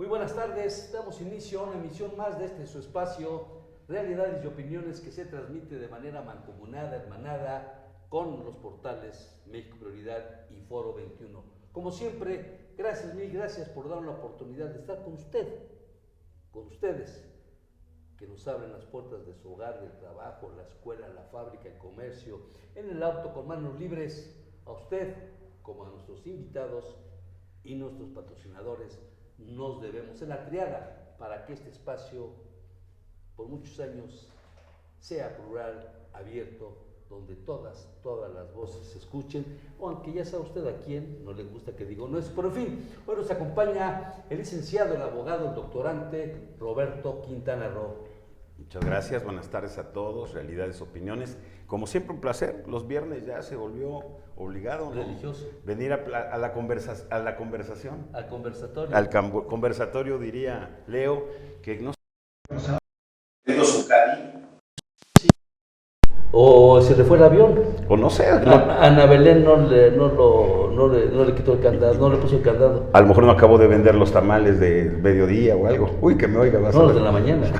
Muy buenas tardes, damos inicio a una emisión más de su espacio, Realidades y Opiniones, que se transmite de manera mancomunada, hermanada, con los portales México Prioridad y Foro 21. Como siempre, gracias, mil gracias por darnos la oportunidad de estar con ustedes, que nos abren las puertas de su hogar, del trabajo, la escuela, la fábrica, el comercio, en el auto con manos libres. A usted, como a nuestros invitados y nuestros patrocinadores, nos debemos en la triada para que este espacio por muchos años sea plural, abierto, donde todas las voces se escuchen, o aunque ya sabe usted a quién no le gusta que diga no es, pero en fin, hoy nos acompaña el licenciado, el abogado, el doctorante Roberto Quintana Roo. Muchas gracias, buenas tardes a todos, Realidades, Opiniones. Como siempre, un placer. Los viernes ya se volvió obligado, ¿no? Religioso. Venir a la conversación. Al conversatorio. Al conversatorio, diría Leo, que no sé. Su Cadi. O se le fue el avión. O no sé. Ana Belén no le quitó el candado, no le puso el candado. A lo mejor no acabó de vender los tamales de mediodía o algo. Uy, que me oiga. No, los de la mañana.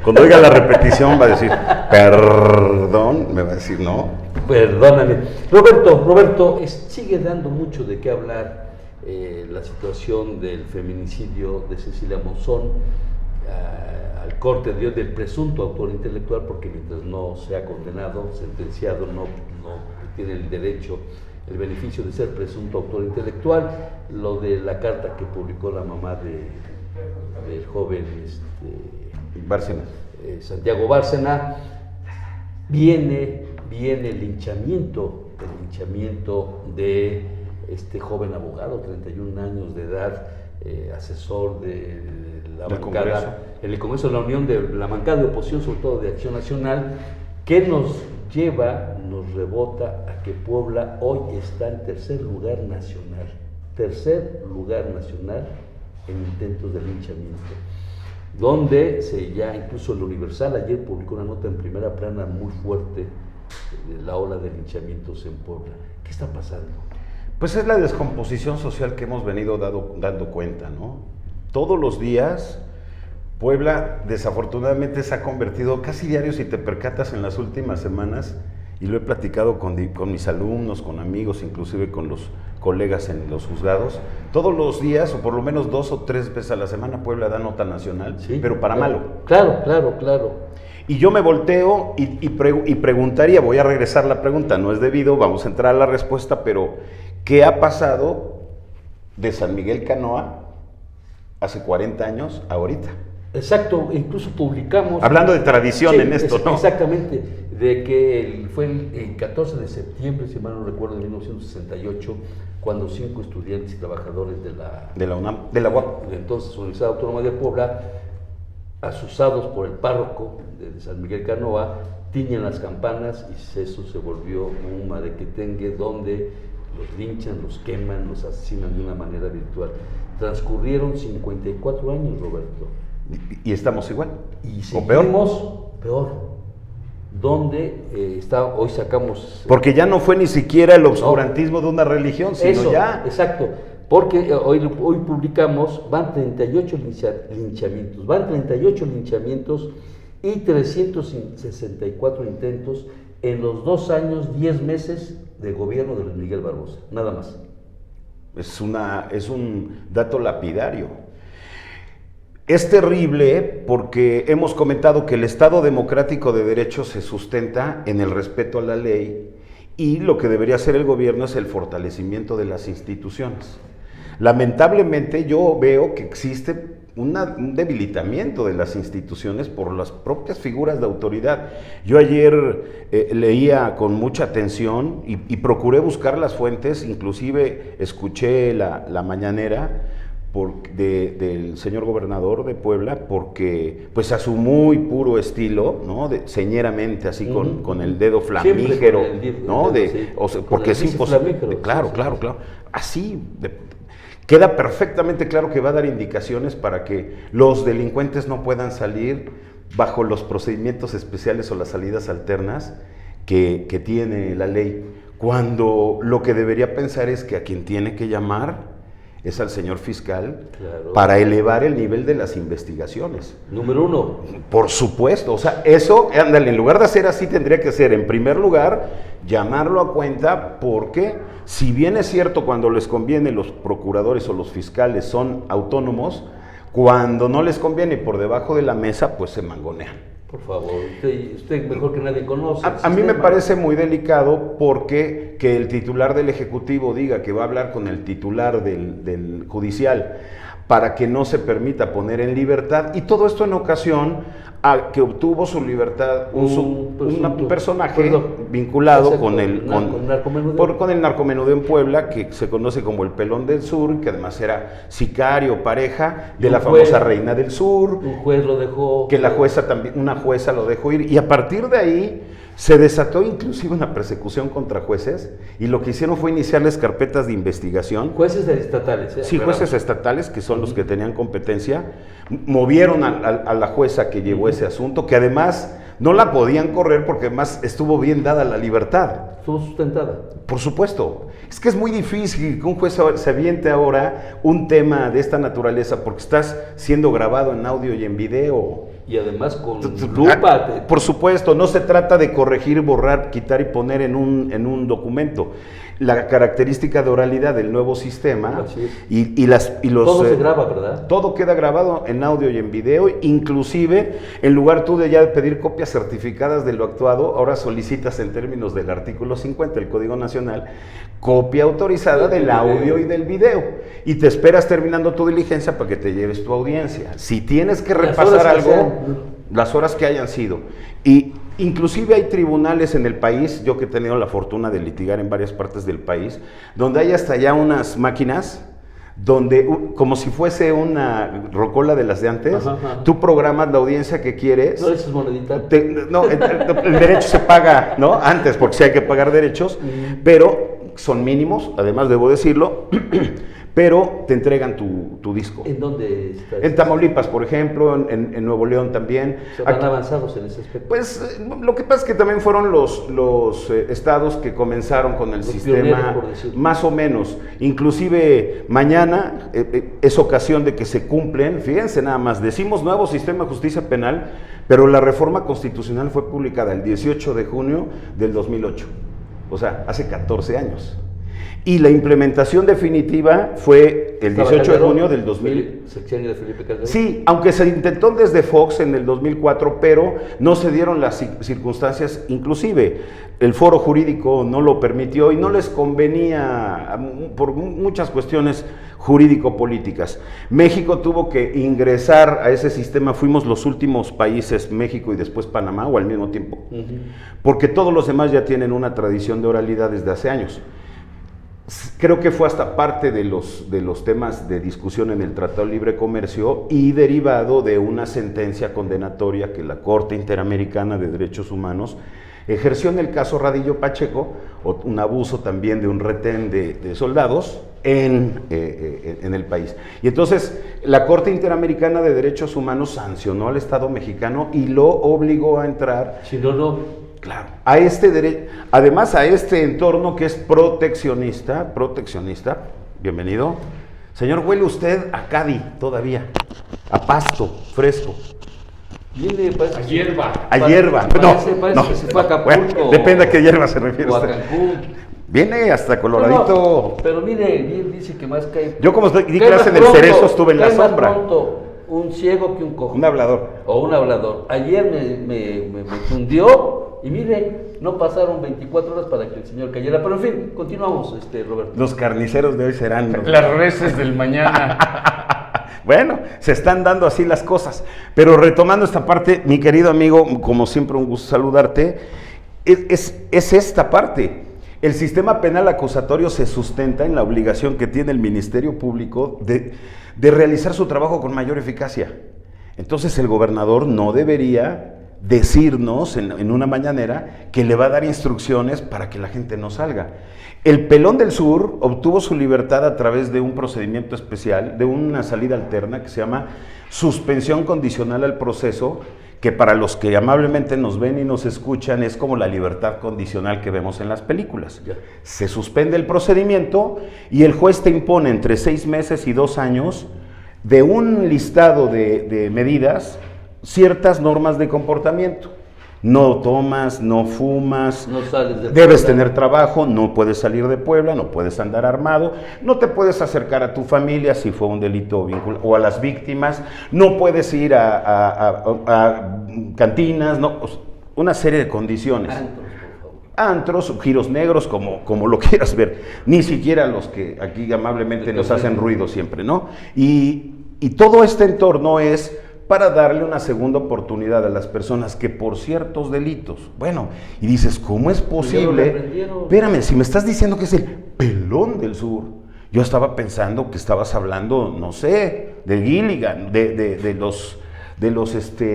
Cuando oiga la repetición va a decir, perdón, me va a decir no. Perdóname. Roberto, sigue dando mucho de qué hablar la situación del feminicidio de Cecilia Monzón, al corte de Dios del presunto autor intelectual, porque mientras no sea condenado, sentenciado, no tiene el derecho, el beneficio de ser presunto autor intelectual. Lo de la carta que publicó la mamá del joven Bárcena. Santiago Bárcena, viene el linchamiento de este joven abogado, 31 años de edad, asesor de la bancada, en el Congreso de la Unión, de la bancada de oposición, sobre todo de Acción Nacional, que nos rebota a que Puebla hoy está en tercer lugar nacional en intentos de linchamiento, donde ya incluso el Universal ayer publicó una nota en primera plana muy fuerte de la ola de linchamientos en Puebla. ¿Qué está pasando? Pues es la descomposición social que hemos venido dando cuenta, ¿no? Todos los días, Puebla desafortunadamente se ha convertido casi diario, si te percatas en las últimas semanas, y lo he platicado con mis alumnos, con amigos, inclusive con los colegas en los juzgados, todos los días, o por lo menos 2 o 3 veces a la semana, Puebla da nota nacional, sí, pero para malo. Claro. Y yo me volteo y preguntaría, voy a regresar la pregunta, no es debido, vamos a entrar a la respuesta, pero ¿qué ha pasado de San Miguel Canoa hace 40 años a ahorita? Exacto, incluso publicamos... Hablando de tradición, sí, en esto, ¿no? Exactamente, de que fue el 14 de septiembre, si mal no recuerdo, de 1968, cuando 5 estudiantes y trabajadores de la UNAM, de la UAP, de entonces Universidad Autónoma de Puebla, asusados por el párroco de San Miguel Canoa, tiñen las campanas y eso se volvió un marequetengue donde los linchan, los queman, los asesinan de una manera virtual. Transcurrieron 54 años, Roberto. ¿Y estamos igual? Y seguimos peor. ¿Dónde hoy sacamos? Porque ya no fue ni siquiera el obscurantismo de una religión, sino eso, ya... Exacto, porque hoy publicamos, van 38 linchamientos y 364 intentos en los 2 años, 10 meses de gobierno de Luis Miguel Barbosa, nada más. Es un dato lapidario. Es terrible porque hemos comentado que el Estado democrático de derecho se sustenta en el respeto a la ley y lo que debería hacer el gobierno es el fortalecimiento de las instituciones. Lamentablemente yo veo que existe un debilitamiento de las instituciones por las propias figuras de autoridad. Yo ayer leía con mucha atención y procuré buscar las fuentes, inclusive escuché la mañanera del señor gobernador de Puebla, porque pues a su muy puro estilo, ¿no? Señeramente, así con el dedo flamígero, ¿no? Porque es imposible. Claro. Así, queda perfectamente claro que va a dar indicaciones para que los delincuentes no puedan salir bajo los procedimientos especiales o las salidas alternas que tiene la ley, cuando lo que debería pensar es que a quien tiene que llamar es al señor fiscal, Claro. para elevar el nivel de las investigaciones. Número uno. Por supuesto, o sea, eso, ándale, en lugar de hacer así, tendría que ser, en primer lugar, llamarlo a cuenta, porque si bien es cierto, cuando les conviene, los procuradores o los fiscales son autónomos, cuando no les conviene por debajo de la mesa, pues se mangonean. Por favor, usted mejor que nadie conoce. A mí me parece muy delicado porque que el titular del Ejecutivo diga que va a hablar con el titular del Judicial para que no se permita poner en libertad, y todo esto en ocasión a que obtuvo su libertad un personaje vinculado con el narcomenudeo en Puebla, que se conoce como el Pelón del Sur, que además era sicario, pareja de la famosa Reina del Sur. Un juez lo dejó. Que la jueza también, una jueza lo dejó ir, y a partir de ahí se desató inclusive una persecución contra jueces, y lo que hicieron fue iniciarles carpetas de investigación. Jueces estatales, ¿eh? Sí, jueces estatales, que son los que tenían competencia, movieron a la jueza que llevó ese asunto, que además no la podían correr porque además estuvo bien dada la libertad. Estuvo sustentada. Por supuesto. Es que es muy difícil que un juez se aviente ahora un tema de esta naturaleza porque estás siendo grabado en audio y en video. Y además con lupa. Por supuesto, no se trata de corregir, borrar, quitar y poner en un documento. La característica de oralidad del nuevo sistema todo se graba, ¿verdad? Todo queda grabado en audio y en video, inclusive en lugar tú de ya de pedir copias certificadas de lo actuado, ahora solicitas en términos del artículo 50 del Código Nacional copia autorizada del audio y del video, y te esperas terminando tu diligencia para que te lleves tu audiencia. Si tienes que repasar algo, las horas que hayan sido. Y inclusive hay tribunales en el país, yo que he tenido la fortuna de litigar en varias partes del país, donde hay hasta ya unas máquinas donde, como si fuese una rocola de las de antes, tú programas la audiencia que quieres. ¿No es monedita? El derecho se paga, ¿no? Antes, porque sí hay que pagar derechos, pero son mínimos, además debo decirlo, pero te entregan tu disco. ¿En dónde está? En Tamaulipas, por ejemplo, en Nuevo León también. ¿Están avanzados en ese aspecto? Pues lo que pasa es que también fueron los estados que comenzaron con el sistema, más o menos. Inclusive mañana es ocasión de que se cumplen, fíjense nada más, decimos nuevo sistema de justicia penal, pero la reforma constitucional fue publicada el 18 de junio del 2008, o sea, hace 14 años. Y la implementación definitiva fue el 18 de junio del 2000. ¿Sexenio de Felipe Calderón? Sí, aunque se intentó desde Fox en el 2004, pero no se dieron las circunstancias, inclusive el foro jurídico no lo permitió y no les convenía por muchas cuestiones jurídico-políticas. México tuvo que ingresar a ese sistema, fuimos los últimos países, México y después Panamá, o al mismo tiempo, porque todos los demás ya tienen una tradición de oralidad desde hace años. Creo que fue hasta parte de los temas de discusión en el Tratado de Libre Comercio y derivado de una sentencia condenatoria que la Corte Interamericana de Derechos Humanos ejerció en el caso Radillo Pacheco, un abuso también de un retén de soldados en el país. Y entonces la Corte Interamericana de Derechos Humanos sancionó al Estado mexicano y lo obligó a entrar. Si no. Claro, además a este entorno que es proteccionista, bienvenido. Señor, huele usted a Cádiz todavía, a pasto fresco. Viene, a hierba. A hierba. Parece que se fue a Acapulco. Bueno, depende a qué hierba se refiere o a usted. Cancún. Viene hasta coloradito. No, pero mire, bien dice que más cae. Yo como di clase en el Cerezo estuve en la sombra. Más pronto un ciego que un cojo. Un hablador. O un hablador. Ayer me fundió y mire, no pasaron 24 horas para que el señor cayera. Pero en fin, continuamos, Roberto. Los carniceros de hoy serán las reses del mañana. Bueno, se están dando así las cosas. Pero retomando esta parte, mi querido amigo, como siempre un gusto saludarte, es esta parte. El sistema penal acusatorio se sustenta en la obligación que tiene el Ministerio Público de realizar su trabajo con mayor eficacia. Entonces el gobernador no debería decirnos en una mañanera que le va a dar instrucciones para que la gente no salga. El Pelón del Sur obtuvo su libertad a través de un procedimiento especial, de una salida alterna que se llama suspensión condicional al proceso, que para los que amablemente nos ven y nos escuchan es como la libertad condicional que vemos en las películas. Se suspende el procedimiento y el juez te impone entre 6 meses y 2 años de un listado de medidas, ciertas normas de comportamiento. No tomas, no fumas, No sales de debes Puebla. tener trabajo, no puedes salir de Puebla, no puedes andar armado, no te puedes acercar a tu familia si fue un delito vinculado, o a las víctimas, no puedes ir a cantinas, no, una serie de condiciones. Antros, por favor. Antros, giros negros, como lo quieras ver, ni siquiera los que aquí amablemente nos hacen ruido siempre, ¿no? Y todo este entorno es para darle una segunda oportunidad a las personas que por ciertos delitos, bueno, y dices, ¿cómo es posible? Espérame, si me estás diciendo que es el Pelón del Sur, yo estaba pensando que estabas hablando, no sé, de Gilligan, de los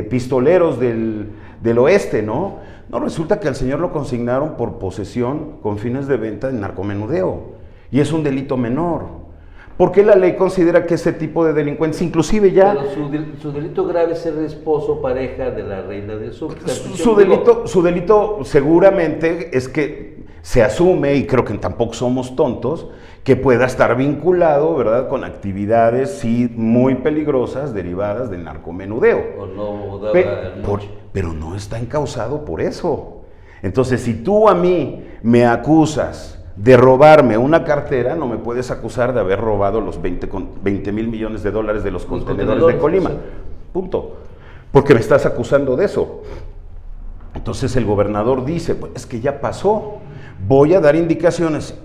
pistoleros del oeste, ¿no? No, resulta que al señor lo consignaron por posesión con fines de venta de narcomenudeo, y es un delito menor. ¿Por qué la ley considera que ese tipo de delincuentes, inclusive ya... Pero su delito grave es ser esposo, pareja de la reina del sur. Su delito seguramente es que se asume, y creo que tampoco somos tontos, que pueda estar vinculado, ¿verdad?, con actividades, sí, muy peligrosas derivadas del narcomenudeo. O no daba Pero no está encausado por eso. Entonces, si tú a mí me acusas de robarme una cartera, no me puedes acusar de haber robado los 20 mil millones de dólares de los contenedores de Colima. Sí. Punto. Porque me estás acusando de eso. Entonces el gobernador dice, pues es que ya pasó, voy a dar indicaciones.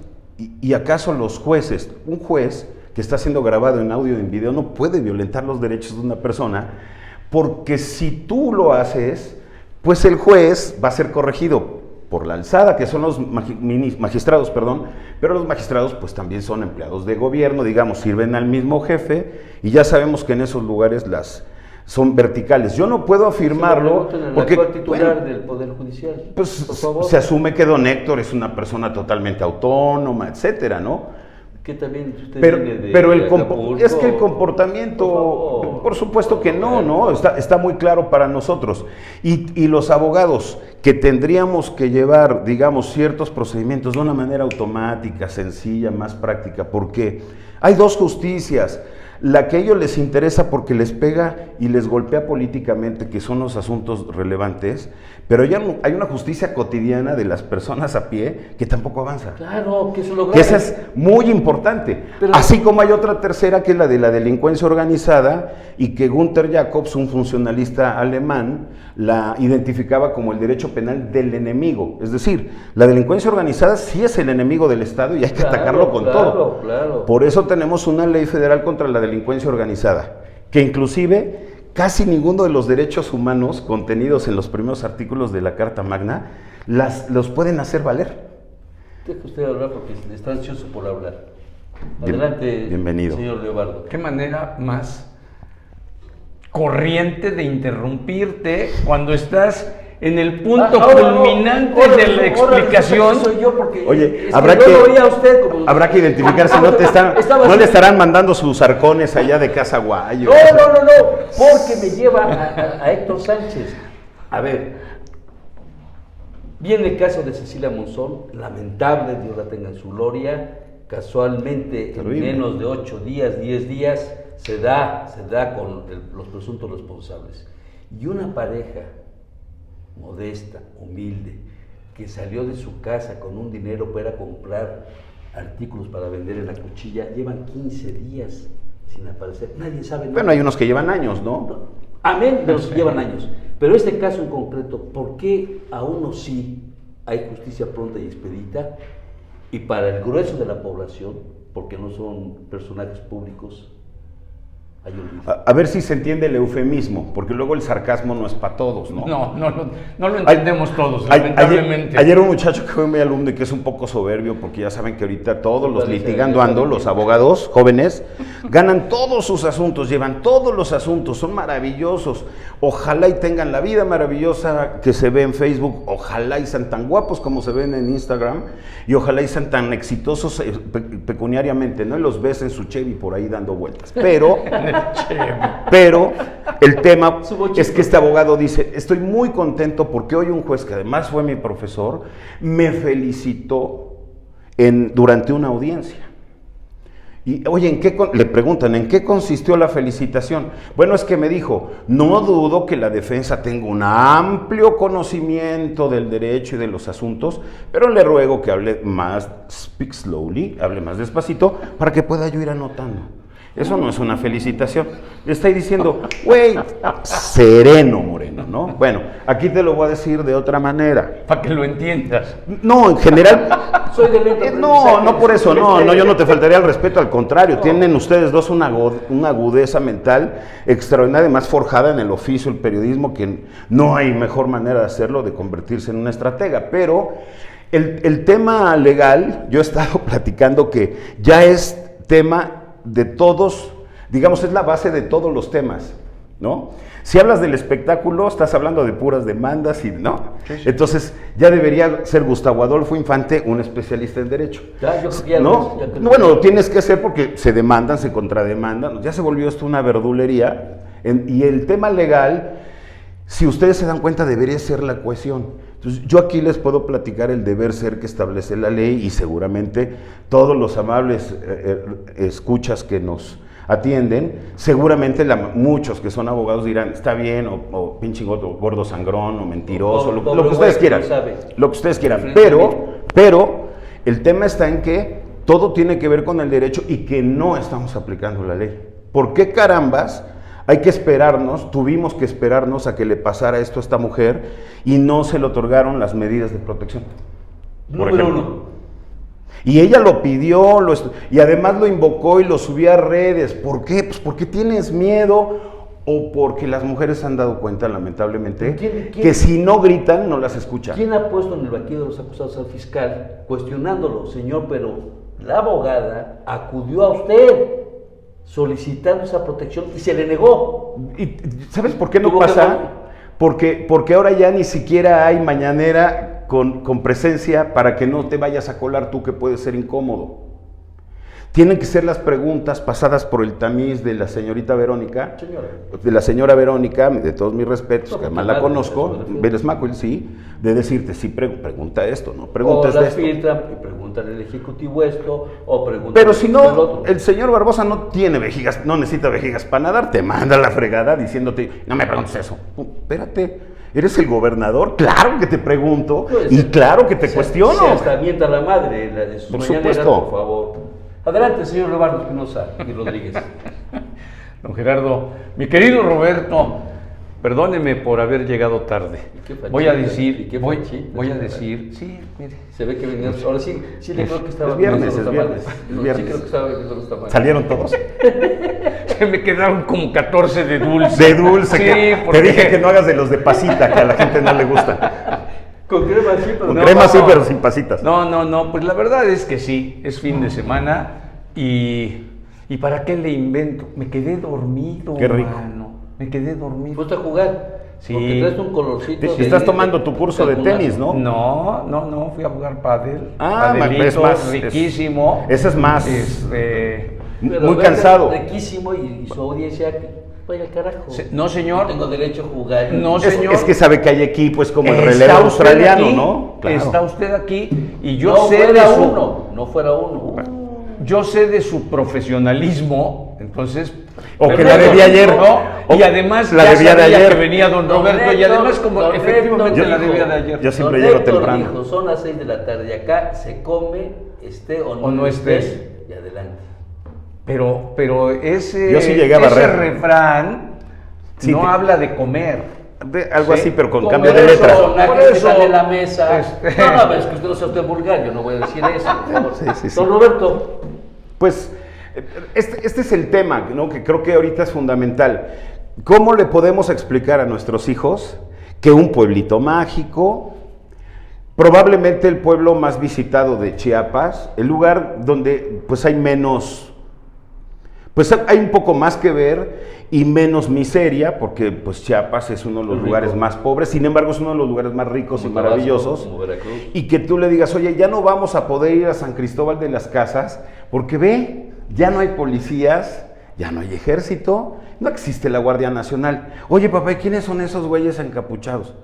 ¿Y acaso los jueces, un juez que está siendo grabado en audio y en video, no puede violentar los derechos de una persona? Porque si tú lo haces, pues el juez va a ser corregido por la alzada, que son los magistrados, pero los magistrados pues también son empleados de gobierno, digamos, sirven al mismo jefe, y ya sabemos que en esos lugares son verticales. Yo no puedo afirmarlo porque el porque titular del Poder Judicial. pues Por favor. se asume que don Héctor es una persona totalmente autónoma, etcétera, ¿no? Que también usted Pero viene de es que el Acapulco. comportamiento, por supuesto que no, está muy claro para nosotros. Y los abogados que tendríamos que llevar, digamos, ciertos procedimientos de una manera automática, sencilla, más práctica, porque hay dos justicias. La que a ellos les interesa porque les pega y les golpea políticamente, que son los asuntos relevantes, pero ya hay una justicia cotidiana de las personas a pie que tampoco avanza. Claro, que eso es lo Que grave. esa es muy importante. Pero- Así como hay otra tercera, que es la de la delincuencia organizada, y que Gunther Jacobs, un funcionalista alemán, la identificaba como el derecho penal del enemigo. Es decir, la delincuencia organizada sí es el enemigo del Estado y hay que atacarlo con todo. Claro. Por eso tenemos una ley federal contra la delincuencia organizada, que inclusive casi ninguno de los derechos humanos contenidos en los primeros artículos de la Carta Magna los pueden hacer valer. Deje usted hablar porque está ansioso por hablar. Adelante, bienvenido. señor Leobardo. ¿Qué manera más corriente de interrumpirte cuando estás en el punto culminante de la explicación? Soy yo porque Oye, es habrá yo que, lo oía a usted como... habrá que identificar si no no le estarán mandando sus arcones allá de Casa Guayo. No, porque me lleva a Héctor Sánchez. A ver, viene el caso de Cecilia Monzón, lamentable, Dios la tenga en su gloria, casualmente Terrible. en menos de 8 días, 10 días, se da con los presuntos responsables. Y una pareja modesta, humilde, que salió de su casa con un dinero para comprar artículos para vender en la cuchilla, llevan 15 días sin aparecer. Nadie sabe nada. Bueno, hay unos que llevan años, ¿no? Amén de los que llevan años. Pero este caso en concreto, ¿por qué a unos sí hay justicia pronta y expedita? Y para el grueso de la población, porque no son personajes públicos, hay olvido. A ver si se entiende el eufemismo, porque luego el sarcasmo no es para todos, ¿no? No lo entendemos todos, lamentablemente. Ayer un muchacho que fue mi alumno y que es un poco soberbio, porque ya saben que ahorita todos los litigando ando, los abogados jóvenes, ganan todos sus asuntos, llevan todos los asuntos, son maravillosos. Ojalá y tengan la vida maravillosa que se ve en Facebook, ojalá y sean tan guapos como se ven en Instagram, y ojalá y sean tan exitosos pecuniariamente, ¿no? Y los ves en su Chevy por ahí dando vueltas. Pero el tema es que este abogado dice, estoy muy contento porque hoy un juez, que además fue mi profesor, me felicitó durante una audiencia. Y oye, le preguntan, ¿en qué consistió la felicitación? Bueno, es que me dijo, no dudo que la defensa tenga un amplio conocimiento del derecho y de los asuntos, pero le ruego que hable más, speak slowly, hable más despacito, para que pueda yo ir anotando. Eso no es una felicitación. Le estoy diciendo, güey, sereno, Moreno, ¿no? Bueno, aquí te lo voy a decir de otra manera. Para que lo entiendas. No, en general. Soy de lento no por eso, no, yo no te faltaría el respeto, al contrario, tienen ustedes dos una agudeza mental extraordinaria, además forjada en el oficio, el periodismo, que no hay mejor manera de hacerlo, de convertirse en una estratega. Pero el tema legal, yo he estado platicando que ya es tema de todos, digamos, es la base de todos los temas, ¿no? Si hablas del espectáculo, estás hablando de puras demandas, ¿no? Sí. Entonces, ya debería ser Gustavo Adolfo Infante un especialista en derecho. Ya, yo creo que ya ¿no? Bueno, lo tienes que hacer porque se demandan, se contrademandan, ya se volvió esto una verdulería, y el tema legal, si ustedes se dan cuenta, debería ser la cohesión. Entonces, yo aquí les puedo platicar el deber ser que establece la ley, y seguramente todos los amables escuchas que nos atienden, seguramente muchos que son abogados dirán, está bien, o pinche gordo sangrón, o mentiroso, lo que ustedes quieran, lo que ustedes quieran, pero el tema está en que todo tiene que ver con el derecho y que no estamos aplicando la ley. ¿Por qué carambas? Hay que esperarnos, tuvimos que esperarnos a que le pasara esto a esta mujer y no se le otorgaron las medidas de protección. Número uno. Y ella lo pidió, y además lo invocó y lo subió a redes. ¿Por qué? Pues porque tienes miedo, o porque las mujeres se han dado cuenta, lamentablemente, que si no gritan, no las escuchan. ¿Quién ha puesto en el banquillo de los acusados al fiscal cuestionándolo? Señor, pero la abogada acudió a usted solicitando esa protección y se le negó. ¿Y sabes por qué no pasa? Porque ahora ya ni siquiera hay mañanera con presencia para que no te vayas a colar tú, que puede ser incómodo. Tienen que ser las preguntas pasadas por el tamiz de la señorita Verónica, de la señora Verónica, de todos mis respetos, que además la conozco, Vélez Macuil, sí, de decirte, sí, pregunta esto, ¿no? Pregunta esto. O las filtran y preguntan al ejecutivo esto, o preguntan. Pero si no, el señor Barbosa no tiene vejigas, no necesita vejigas para nadar, te manda la fregada diciéndote, no me preguntes eso. Espérate, ¿eres el gobernador? Claro que te pregunto, pues, y claro que te cuestiono. Se hasta avienta la madre de sus mañaneras, por favor. Adelante, señor Roberto Espinosa y Rodríguez. Don Gerardo, mi querido Roberto, perdóneme por haber llegado tarde. Voy a decir, sí, mire. Se ve que venía, ahora sí le creo que estaba. Es viernes. Sí creo que estaba viendo los tamales. ¿Salieron todos? Se me quedaron como 14 de dulce. De dulce, sí, porque... Te dije que no hagas de los de pasita, que a la gente no le gusta. Con crema sí, pero con crema sí, pero sin pasitas. No, pues la verdad es que sí, es fin de semana y ¿para qué le invento? Me quedé dormido. Qué rico. Mano. Me quedé dormido. ¿Fuiste a jugar? Sí. Porque traes un colorcito. Estás tomando tu curso de tenis, ¿no? No, fui a jugar pádel. Es más riquísimo. Ese es más muy cansado. Riquísimo y su audiencia. Vaya al carajo. No, señor. No tengo derecho a jugar. No, señor. Es que sabe que hay equipo, es como el relevo australiano, ¿no? Claro. Está usted aquí y yo no sé fuera de su... No fuera uno. Yo sé de su profesionalismo, entonces... O que la debía ayer. ¿no? Y además la debía de ayer. Que venía don Roberto y además como efectivamente la debía de ayer. Yo siempre llego temprano. Dijo, son las 6 de la tarde y acá se come, esté o no estés. Y adelante. Pero ese, yo sí llegué a barrer. Ese refrán sí, no habla de comer. Algo así, pero con como cambio de letra. Por eso de la mesa. No, es que usted no sea usted vulgar, yo no voy a decir eso. Sí. Don Roberto. Pues Este es el tema, ¿no? Que creo que ahorita es fundamental. ¿Cómo le podemos explicar a nuestros hijos que un pueblito mágico, probablemente el pueblo más visitado de Chiapas, el lugar donde pues hay menos, pues hay un poco más que ver y menos miseria, porque pues Chiapas es uno de los lugares más pobres, sin embargo es uno de los lugares más ricos y maravillosos, y que tú le digas, oye, ya no vamos a poder ir a San Cristóbal de las Casas, porque ve, ya no hay policías, ya no hay ejército, no existe la Guardia Nacional. Oye, papá, ¿y quiénes son esos güeyes encapuchados?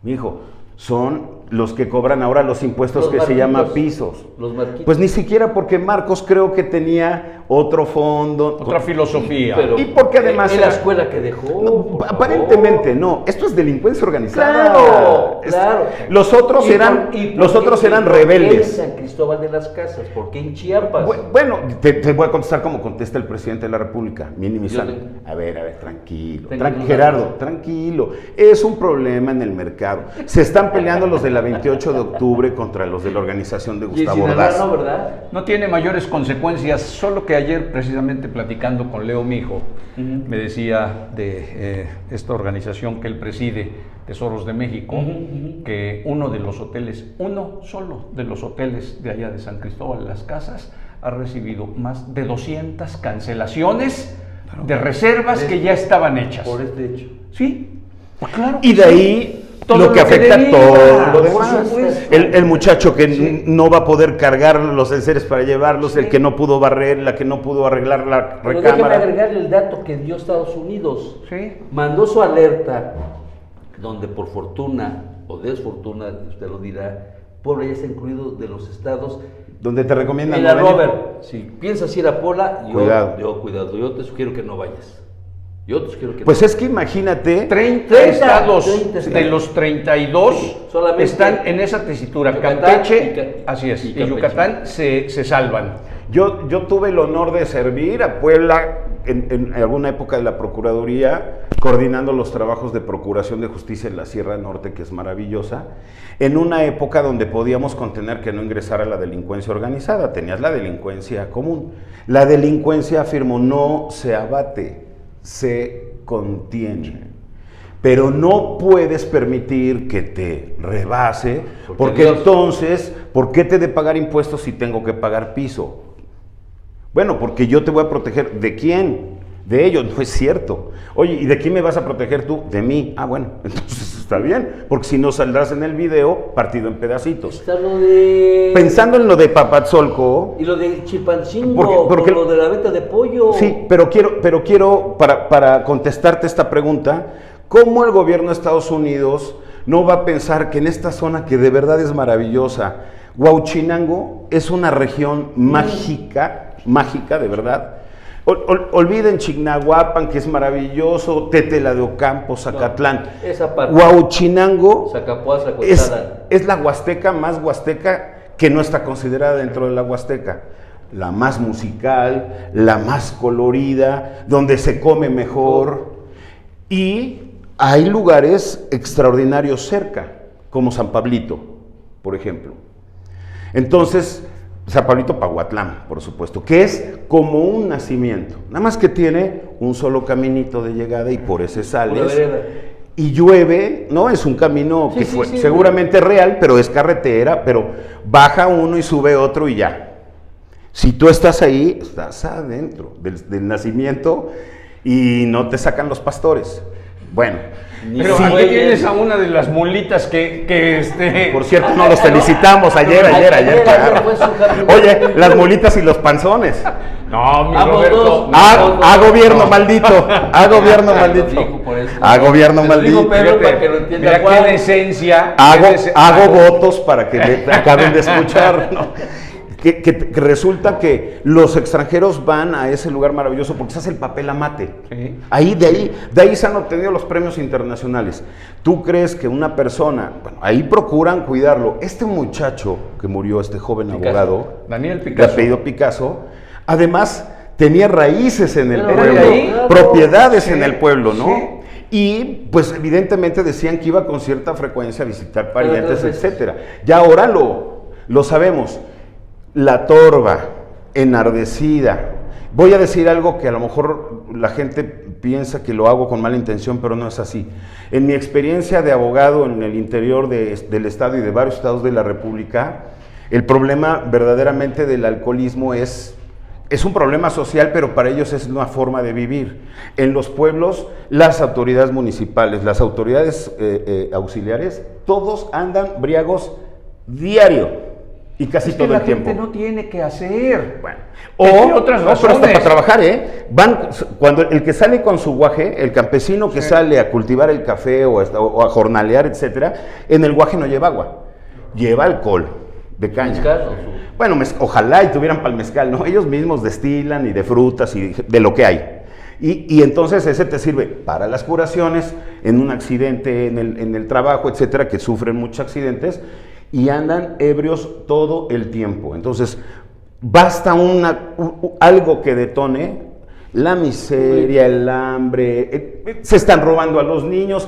Mi hijo, son los que cobran ahora los impuestos que se llama pisos. Los marquitos. Pues ni siquiera, porque Marcos creo que tenía otro fondo. Otra filosofía. Y porque además... ¿En la escuela que dejó? No, aparentemente no. Esto es delincuencia organizada. Claro, claro. Los otros eran rebeldes. ¿Por qué en San Cristóbal de las Casas? ¿Por qué en Chiapas? Bueno, te voy a contestar como contesta el presidente de la República, minimizando. A ver, tranquilo. Gerardo, tranquilo. Es un problema en el mercado. Se están peleando los de la 28 de octubre contra los de la organización de Gustavo Ordaz. No, ¿verdad? No tiene mayores consecuencias, solo que ayer precisamente platicando con Leo Mijo, me decía de esta organización que él preside, Tesoros de México, que uno solo de los hoteles de allá de San Cristóbal de las Casas ha recibido más de 200 cancelaciones de reservas que ya estaban hechas. Por este hecho. Sí, claro. Y de ahí... Todo lo que afecta a todo lo demás. Pues, el muchacho que no va a poder cargar los enseres para llevarlos, el que no pudo barrer, la que no pudo arreglar la Pero recámara. déjame agregarle el dato que dio Estados Unidos. Sí. Mandó su alerta, donde por fortuna o desfortuna, usted lo dirá, Puebla ya está incluido de los estados. Donde te recomiendan Mira, no venir. Robert, si piensas ir a Puebla, cuidado, yo te sugiero que no vayas. Pues es que imagínate... 30 estados de los 32 solamente están en esa tesitura. Yucatán, Campeche, así es, y y Yucatán se salvan. Yo tuve el honor de servir a Puebla en alguna época de la Procuraduría, coordinando los trabajos de Procuración de Justicia en la Sierra Norte, que es maravillosa, en una época donde podíamos contener que no ingresara la delincuencia organizada, tenías la delincuencia común. La delincuencia, afirmo, no se abate, se contiene, pero no puedes permitir que te rebase, porque entonces, ¿por qué te he de pagar impuestos si tengo que pagar piso? Bueno, porque yo te voy a proteger. ¿De quién? De ellos. No es cierto. Oye, ¿y de quién me vas a proteger tú? De mí. Ah, bueno, entonces está bien, porque si no saldrás en el video partido en pedacitos. Está lo de... Pensando en lo de Papatzolco... Y lo de Chilpancingo, porque lo de la venta de pollo. Sí, pero quiero para contestarte esta pregunta, ¿cómo el gobierno de Estados Unidos no va a pensar que en esta zona que de verdad es maravillosa, Huauchinango es una región mágica, de verdad? Olviden Chignahuapan, que es maravilloso, Tetela de Ocampo, Zacatlán. No, esa parte. Huauchinango es la huasteca más huasteca que no está considerada dentro de la huasteca. La más musical, la más colorida, donde se come mejor. Y hay lugares extraordinarios cerca, como San Pablito, por ejemplo. Entonces... San Pablito Pahuatlán, por supuesto, que es como un nacimiento, nada más que tiene un solo caminito de llegada y por ese sales y llueve, ¿no? Es un camino que seguramente real, pero es carretera, pero baja uno y sube otro y ya. Si tú estás ahí, estás adentro del nacimiento y no te sacan los pastores. Bueno. Pero sí, aquí tienes a una de las mulitas que Por cierto, no los felicitamos ayer. Oye, las mulitas y los panzones. No, mi Roberto. A gobierno maldito. A gobierno maldito. A gobierno maldito. Mira qué decencia. Hago votos para que me acaben de escuchar, ¿no? Que resulta que los extranjeros van a ese lugar maravilloso porque se hace el papel amate. Sí. De ahí se han obtenido los premios internacionales. ¿Tú crees que una persona, bueno, ahí procuran cuidarlo? Este muchacho que murió, este joven abogado, Daniel de Picasso, apellido Picasso, además tenía raíces en el pueblo, claro, propiedades en el pueblo, ¿no? Sí. Y pues evidentemente decían que iba con cierta frecuencia a visitar parientes, etcétera. Ya ahora lo sabemos. La Torva, enardecida, Voy a decir algo que a lo mejor la gente piensa que lo hago con mala intención, pero no es así. En mi experiencia de abogado en el interior del Estado y de varios estados de la República, el problema verdaderamente del alcoholismo es un problema social, pero para ellos es una forma de vivir. En los pueblos, las autoridades municipales, las autoridades auxiliares, todos andan briagos diario. Y casi todo el tiempo. La gente no tiene que hacer. Bueno, otras pero razones. hasta para trabajar, van, cuando el que sale con su guaje, el campesino que sale a cultivar el café o a jornalear, etcétera, en el guaje no lleva agua, lleva alcohol de caña. Mezcal, bueno, ojalá y tuvieran para el mezcal, ¿no? Ellos mismos destilan y de frutas y de lo que hay. Y entonces ese te sirve para las curaciones, en un accidente en el trabajo, etcétera, que sufren muchos accidentes, y andan ebrios todo el tiempo. Entonces, basta algo que detone la miseria, el hambre, se están robando a los niños.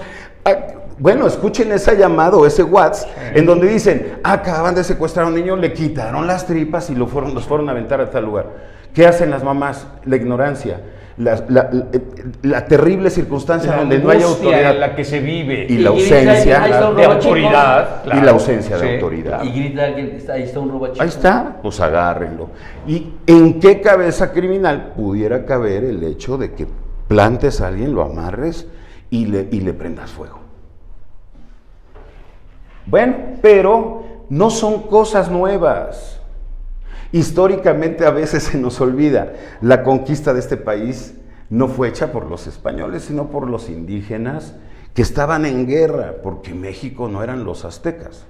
Bueno, escuchen ese llamado, ese WhatsApp, en donde dicen, acaban de secuestrar a un niño, le quitaron las tripas y los fueron a aventar a tal lugar. ¿Qué hacen las mamás? La ignorancia. La terrible circunstancia donde no hay autoridad en la que se vive y la ausencia de autoridad, y la ausencia de autoridad. Y grita alguien, ahí está un robachico. Ahí está, pues agárrenlo. ¿Y en qué cabeza criminal pudiera caber el hecho de que plantes a alguien, lo amarres y le prendas fuego? Bueno, pero no son cosas nuevas. Históricamente a veces se nos olvida, la conquista de este país no fue hecha por los españoles, sino por los indígenas que estaban en guerra, porque México no eran los aztecas.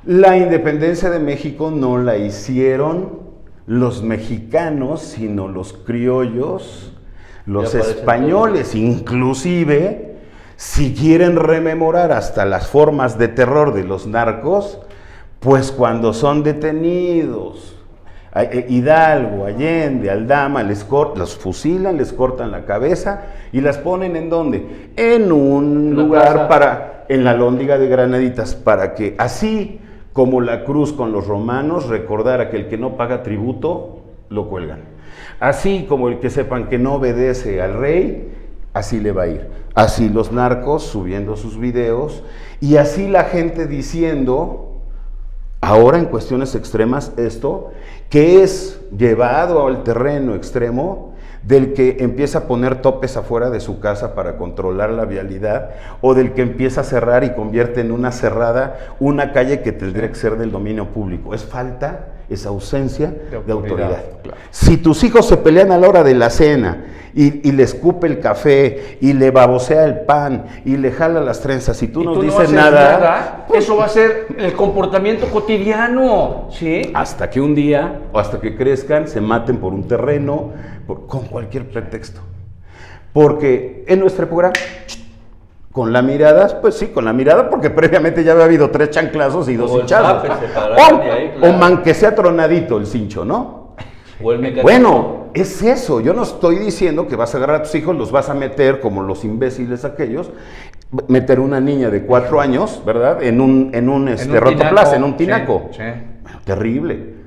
La independencia de México no la hicieron los mexicanos, sino los criollos, los españoles. Inclusive, si quieren rememorar hasta las formas de terror de los narcos, pues cuando son detenidos, Hidalgo, Allende, Aldama, los fusilan, les cortan la cabeza y las ponen ¿en dónde? En un lugar en la Lóndiga de Granaditas, para que así como la cruz con los romanos recordara que el que no paga tributo, lo cuelgan. Así como el que sepan que no obedece al rey, así le va a ir. Así los narcos subiendo sus videos y así la gente diciendo... Ahora en cuestiones extremas esto, que es llevado al terreno extremo del que empieza a poner topes afuera de su casa para controlar la vialidad, o del que empieza a cerrar y convierte en una cerrada una calle que tendría que ser del dominio público. Es falta, es ausencia de autoridad. Claro. Si tus hijos se pelean a la hora de la cena y le escupe el café y le babosea el pan y le jala las trenzas y tú no dices nada, pues, eso va a ser el comportamiento cotidiano, ¿sí? Hasta que un día, o hasta que crezcan, se maten por un terreno, con cualquier pretexto. Porque en nuestra época, con la mirada, pues sí, con la mirada, porque previamente ya había habido 3 chanclazos y 2 hinchazos. O man que sea tronadito el cincho, ¿no? O el mecanismo. Bueno, es eso. Yo no estoy diciendo que vas a agarrar a tus hijos, los vas a meter como los imbéciles aquellos, meter una niña de 4 años, ¿verdad? En un rotoplaza, en un tinaco. Sí. Bueno, terrible.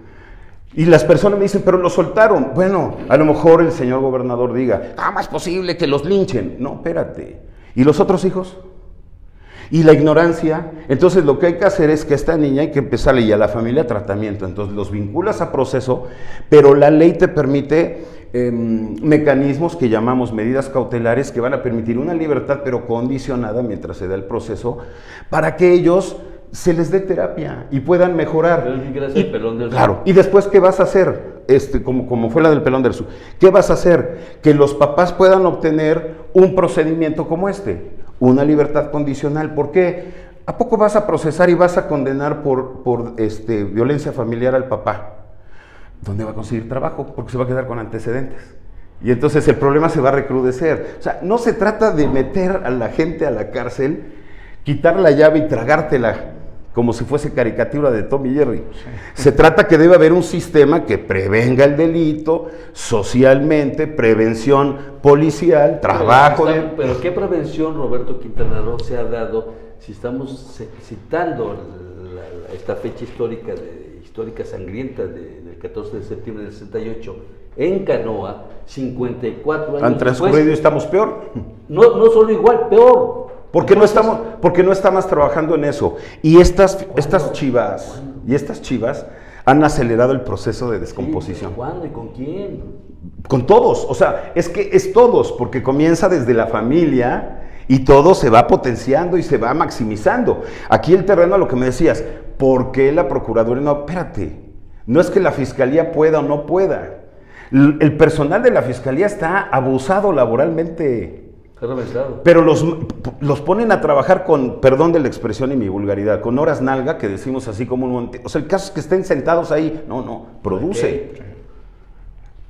Y las personas me dicen, pero lo soltaron. Bueno, a lo mejor el señor gobernador diga, ¿cómo es posible que los linchen? No, espérate. ¿Y los otros hijos? Y la ignorancia. Entonces lo que hay que hacer es que a esta niña hay que empezarle y a la familia tratamiento. Entonces los vinculas a proceso, pero la ley te permite mecanismos que llamamos medidas cautelares que van a permitir una libertad pero condicionada mientras se da el proceso para que ellos se les dé terapia y puedan mejorar. Claro. Y después, ¿qué vas a hacer? Como fue la del Pelón del Sur. ¿Qué vas a hacer? Que los papás puedan obtener un procedimiento como una libertad condicional. ¿Por qué? ¿A poco vas a procesar y vas a condenar por violencia familiar al papá? ¿Dónde va a conseguir trabajo? Porque se va a quedar con antecedentes. Y entonces el problema se va a recrudecer. O sea, no se trata de meter a la gente a la cárcel, quitar la llave y tragártela, como si fuese caricatura de Tom y Jerry. Sí. Se trata que debe haber un sistema que prevenga el delito socialmente, prevención policial, trabajo Pero ¿qué prevención, Roberto Quintana Roo, se ha dado si estamos citando esta fecha histórica sangrienta del 14 de septiembre del 68 en Canoa, 54 años Han transcurrido y estamos peor. No solo igual, peor. Porque no estamos trabajando en eso. Y estas chivas han acelerado el proceso de descomposición. Sí, ¿cuándo y con quién? Con todos, o sea, es que es todos, porque comienza desde la familia y todo se va potenciando y se va maximizando. Aquí el terreno, lo que me decías, ¿por qué la Procuraduría? No, espérate, no es que la Fiscalía pueda o no pueda. El personal de la Fiscalía está abusado laboralmente. Pero los ponen a trabajar con, perdón de la expresión y mi vulgaridad, con horas nalga, que decimos así como o sea, el caso es que estén sentados ahí. No, produce. Okay.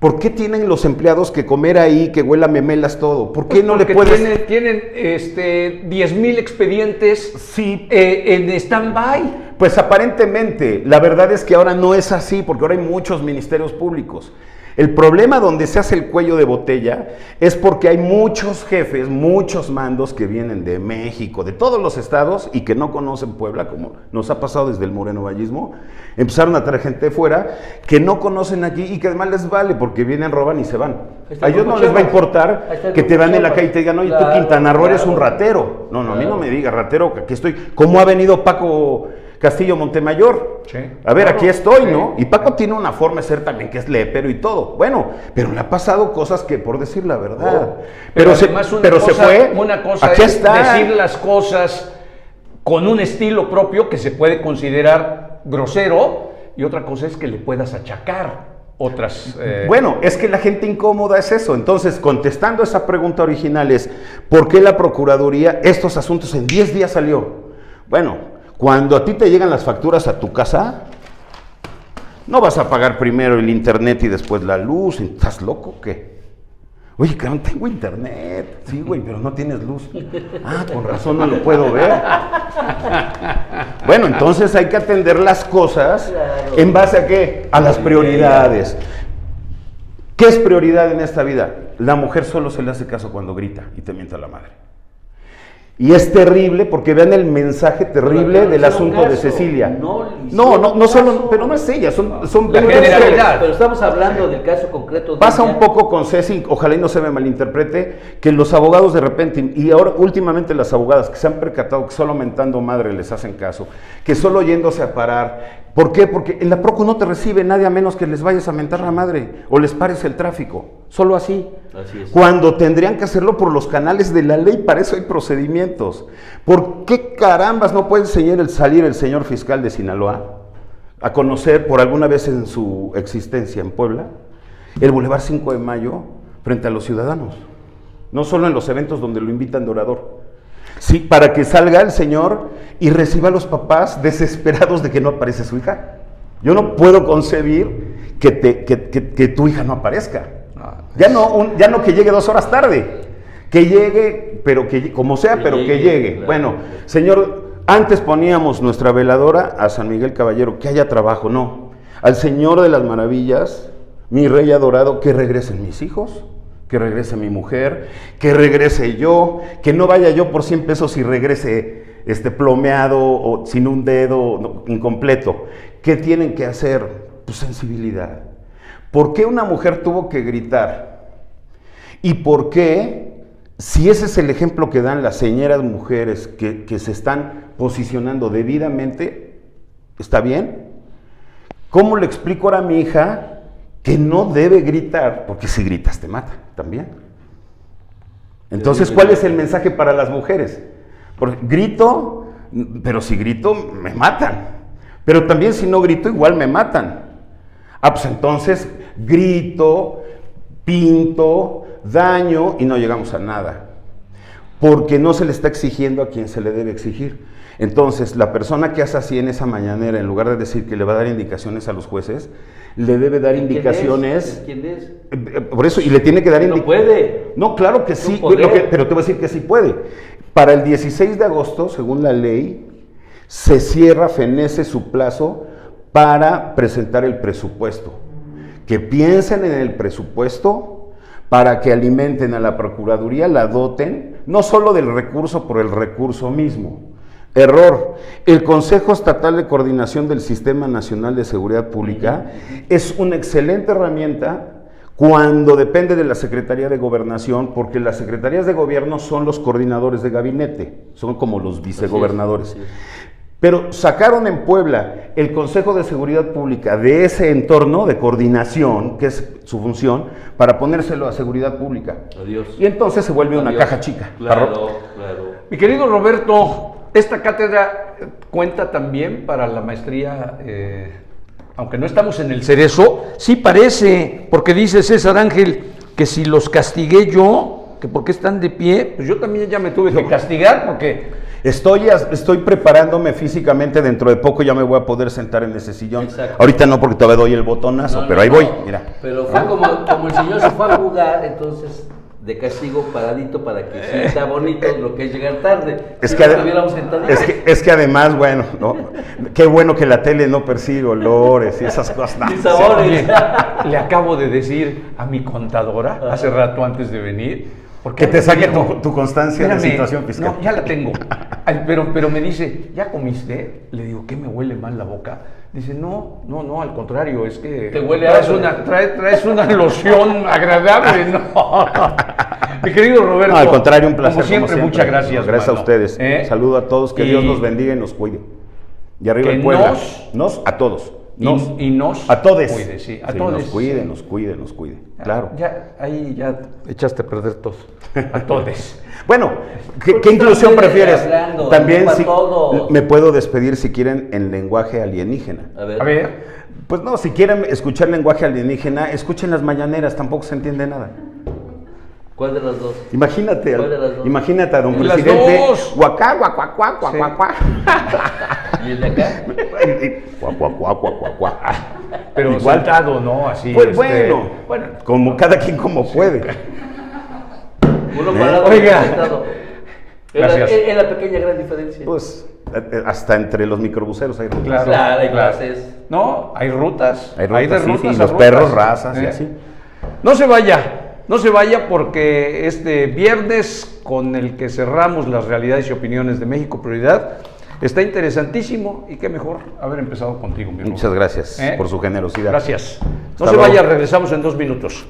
¿Por qué tienen los empleados que comer ahí, que huela memelas todo? ¿Por qué no le puedes...? Tienen 10,000 expedientes sí. En stand-by. Pues aparentemente, la verdad es que ahora no es así, porque ahora hay muchos ministerios públicos. El problema donde se hace el cuello de botella es porque hay muchos jefes, muchos mandos que vienen de México, de todos los estados y que no conocen Puebla, como nos ha pasado desde el morenovallismo. Empezaron a traer gente de fuera que no conocen aquí y que además les vale porque vienen, roban y se van. A ellos no les va a importar que te vean en la calle y te digan, oye, tú Quintana Roo eres un ratero. No, a mí no me digas ratero, que aquí estoy. ¿Cómo ha venido Paco Castillo Montemayor? Sí. A ver, aquí estoy, ¿no? Y Paco tiene una forma de ser también que es lepero y todo. Bueno, pero le ha pasado cosas que, por decir la verdad, pero se fue. Una cosa aquí es está. Decir las cosas con un estilo propio que se puede considerar grosero y otra cosa es que le puedas achacar otras... Bueno, es que la gente incómoda es eso. Entonces, contestando esa pregunta original es, ¿por qué la Procuraduría estos asuntos en 10 días salió? Bueno, cuando a ti te llegan las facturas a tu casa, no vas a pagar primero el internet y después la luz. ¿Estás loco o qué? Oye, cabrón, tengo internet. Sí, güey, pero no tienes luz. Ah, con razón no lo puedo ver. Bueno, entonces hay que atender las cosas en base a ¿qué? A las prioridades. ¿Qué es prioridad en esta vida? La mujer solo se le hace caso cuando grita y te mienta la madre. Y es terrible porque vean el mensaje terrible del asunto de Cecilia. No solo, pero no es ella, son la generalidad. Pero estamos hablando del caso concreto. Pasa un poco con Ceci, ojalá y no se me malinterprete, que los abogados de repente, y ahora últimamente las abogadas que se han percatado que solo mentando madre les hacen caso, que solo yéndose a parar. ¿Por qué? Porque en la Procu no te recibe nadie a menos que les vayas a mentar la madre o les pares el tráfico. Solo así. Así es. Cuando tendrían que hacerlo por los canales de la ley, para eso hay procedimientos. ¿Por qué carambas no puede salir el señor fiscal de Sinaloa a conocer por alguna vez en su existencia en Puebla el Boulevard 5 de Mayo frente a los ciudadanos? No solo en los eventos donde lo invitan de orador. Sí, para que salga el señor y reciba a los papás desesperados de que no aparece su hija. Yo no puedo concebir que tu hija no aparezca. Ya no que llegue 2 horas tarde, que llegue, pero que como sea, pero que llegue. Claro. Bueno, señor, antes poníamos nuestra veladora a San Miguel Caballero, que haya trabajo, no. Al Señor de las Maravillas, mi Rey adorado, que regresen mis hijos, que regrese mi mujer, que regrese yo, que no vaya yo por 100 pesos y regrese plomeado o sin un dedo, incompleto. ¿Qué tienen que hacer? Pues sensibilidad. ¿Por qué una mujer tuvo que gritar? ¿Y por qué, si ese es el ejemplo que dan las señoras mujeres que se están posicionando debidamente, está bien? ¿Cómo le explico ahora a mi hija que no debe gritar? Porque si gritas te matan también. Entonces, ¿cuál es el mensaje para las mujeres? Porque grito, pero si grito me matan. Pero también si no grito igual me matan. Ah, pues entonces grito, pinto, daño y no llegamos a nada. Porque no se le está exigiendo a quien se le debe exigir. Entonces, la persona que hace así en esa mañanera, en lugar de decir que le va a dar indicaciones a los jueces, le debe dar indicaciones. ¿Quién es? Por eso, y le tiene que dar indicaciones. No puede. No, claro que sí, pero te voy a decir que sí puede. Para el 16 de agosto, según la ley, se fenece su plazo para presentar el presupuesto. Que piensen en el presupuesto para que alimenten a la Procuraduría, la doten, no solo del recurso por el recurso mismo. Error. El Consejo Estatal de Coordinación del Sistema Nacional de Seguridad Pública es una excelente herramienta cuando depende de la Secretaría de Gobernación, porque las secretarías de gobierno son los coordinadores de gabinete, son como los vicegobernadores. Así es. Pero sacaron en Puebla el Consejo de Seguridad Pública de ese entorno de coordinación, que es su función, para ponérselo a Seguridad Pública. Adiós. Y entonces se vuelve una Adiós. caja chica. Claro, claro. Mi querido Roberto, esta cátedra cuenta también para la maestría, aunque no estamos en el cerezo, sí parece, porque dice César Ángel que si los castigué yo, que por qué están de pie, pues yo también ya me tuve que castigar porque... Estoy preparándome físicamente, dentro de poco ya me voy a poder sentar en ese sillón. Exacto. Ahorita no, porque todavía doy el botonazo, No, pero no, ahí voy, no. mira. Pero fue como el señor se fue a jugar, entonces de castigo paradito para que sienta bonito lo que es llegar tarde. Es Si que, no, estuviéramos sentados. es que además, bueno, ¿no? Qué bueno que la tele no persigue olores y esas cosas. No. Ni sabores. Oye, le acabo de decir a mi contadora hace rato antes de venir, porque Que te saque me dijo, tu constancia de "Espérame, situación fiscal". No, ya la tengo. Ay, pero me dice, ¿ya comiste? Le digo, ¿qué me huele mal la boca? Dice, no, al contrario, es que Te huele traes, a... traes una loción agradable, ¿no? Mi querido Roberto. No, al contrario, un placer. Como siempre, muchas gracias. Gracias a mano. ustedes. Saludo a todos, que Y- Dios nos bendiga y nos cuide. Y arriba que el Puebla. nos- a todos. Y nos a todos. cuide, sí, a Sí, todos. nos cuide, nos cuide, nos cuide. Claro. Ya, ahí ya echaste a perder todo. A todos. Bueno, ¿qué Porque inclusión estamos prefieres? hablando, También no si, para todos. me puedo despedir si quieren en lenguaje alienígena. A ver. A ver, Pues no, si quieren escuchar lenguaje alienígena, escuchen las mañaneras, tampoco se entiende nada. ¿Cuál de las dos? Imagínate, ¿Cuál de las dos? imagínate a don Las presidente, dos. guacá, guacuá, guacuá, guacuá, guacuá. ¿Y el de acá? Guacuá, guacuá, guacuá, guacuá. pero Igual. saltado, ¿no? Así. Pues bueno, como cada quien como puede. Uno parado, Oiga. otro sentado. Gracias. Es la pequeña gran diferencia. Pues hasta entre los microbuseros hay rutas. Claro, hay claro. clases. No, hay rutas. Hay rutas, de sí, rutas sí, a los rutas. perros, razas y así. No se vaya porque este viernes con el que cerramos las realidades y opiniones de México Prioridad está interesantísimo y qué mejor haber empezado contigo, mi amor. Muchas gracias por su generosidad. Gracias. No Hasta se luego. vaya, regresamos en 2 minutos.